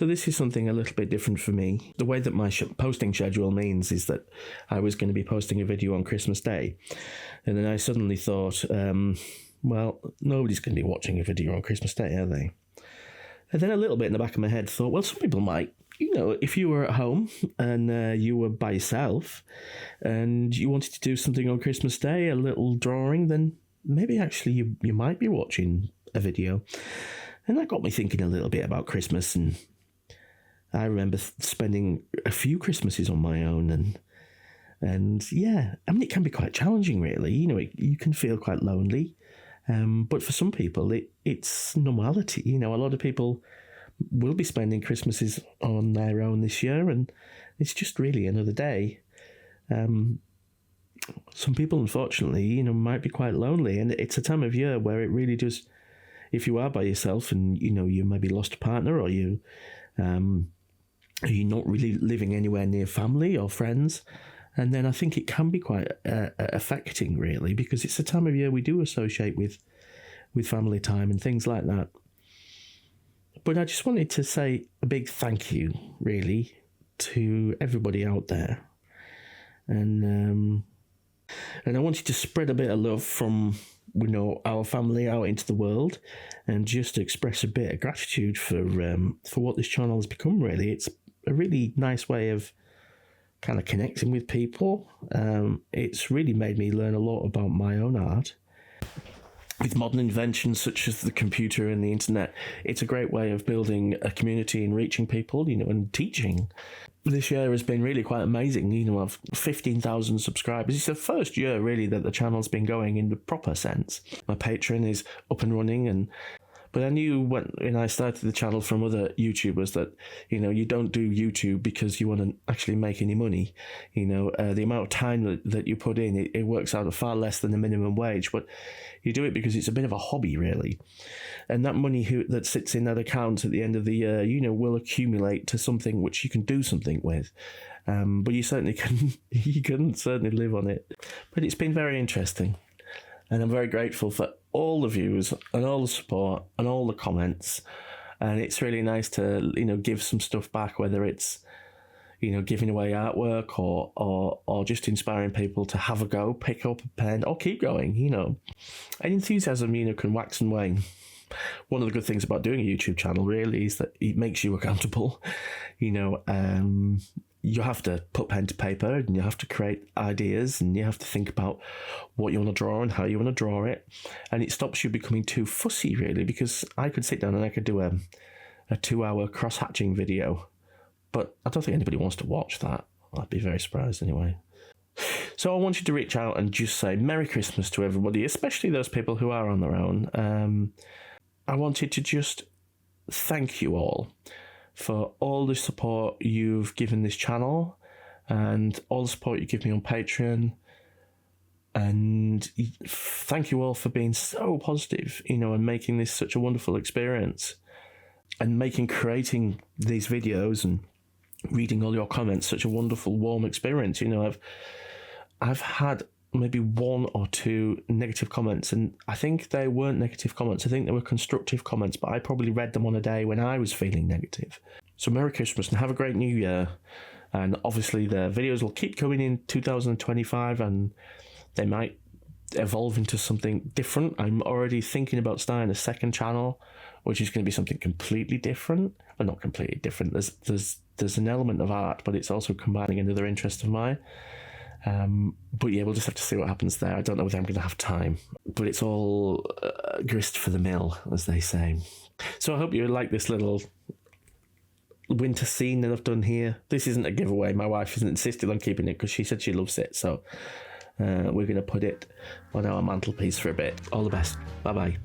So this is something a little bit different for me. The way that my posting schedule means is that I was going to be posting a video on Christmas Day. And then I suddenly thought, well, nobody's going to be watching a video on Christmas Day, are they? And then a little bit in the back of my head thought, well, some people might. You know, if you were at home and you were by yourself and you wanted to do something on Christmas Day, a little drawing, then maybe actually you might be watching a video. And that got me thinking a little bit about Christmas. And I remember spending a few Christmases on my own. And yeah, I mean, it can be quite challenging, really. You know, you can feel quite lonely. But for some people, it's normality. You know, a lot of people will be spending Christmases on their own this year, and it's just really another day. Some people, unfortunately, you know, might be quite lonely, and it's a time of year where it really does. If you are by yourself, and you know you maybe lost a partner, or you're not really living anywhere near family or friends, and then I think it can be quite affecting, really, because it's a time of year we do associate with family time and things like that. But I just wanted to say a big thank you, really, to everybody out there. And I wanted to spread a bit of love from, you know, our family out into the world, and just to express a bit of gratitude for what this channel has become, really. It's a really nice way of kind of connecting with people. It's really made me learn a lot about my own art. With modern inventions such as the computer and the internet, it's a great way of building a community and reaching people, you know, and teaching. This year has been really quite amazing. You know, I've 15,000 subscribers. It's the first year, really, that the channel's been going in the proper sense. My Patreon is up and running, but I knew when I started the channel from other YouTubers that, you know, you don't do YouTube because you want to actually make any money. You know, the amount of time that you put in, it works out at far less than the minimum wage, but you do it because it's a bit of a hobby, really. And that money that sits in that account at the end of the year, you know, will accumulate to something which you can do something with. But you certainly can certainly live on it. But it's been very interesting. And I'm very grateful for all the views and all the support and all the comments. And it's really nice to, you know, give some stuff back, whether it's, you know, giving away artwork or just inspiring people to have a go, pick up a pen, or keep going, you know. And enthusiasm, you know, can wax and wane. One of the good things about doing a YouTube channel, really, is that it makes you accountable. You know, you have to put pen to paper, and you have to create ideas, and you have to think about what you want to draw and how you want to draw it. And it stops you becoming too fussy, really, because I could sit down and I could do a 2-hour cross-hatching video, but I don't think anybody wants to watch that. I'd be very surprised anyway. So I wanted to reach out and just say Merry Christmas to everybody, especially those people who are on their own. I wanted to just thank you all for all the support you've given this channel and all the support you give me on Patreon. And thank you all for being so positive, you know, and making this such a wonderful experience, and creating these videos and reading all your comments such a wonderful, warm experience. You know, I've had maybe 1 or 2 negative comments, and I think they weren't negative comments. I think they were constructive comments, but I probably read them on a day when I was feeling negative. So Merry Christmas and have a great New Year. And obviously the videos will keep coming in 2025, and they might evolve into something different. I'm already thinking about starting a second channel, which is going to be something completely different. Well, not completely different. There's an element of art, but it's also combining another interest of mine. But yeah, we'll just have to see what happens there. I don't know whether I'm going to have time, but it's all grist for the mill, as they say. So I hope you like this little winter scene that I've done here. This isn't a giveaway. My wife has insisted on keeping it because she said she loves it. So we're going to put it on our mantelpiece for a bit. All the best. Bye-bye.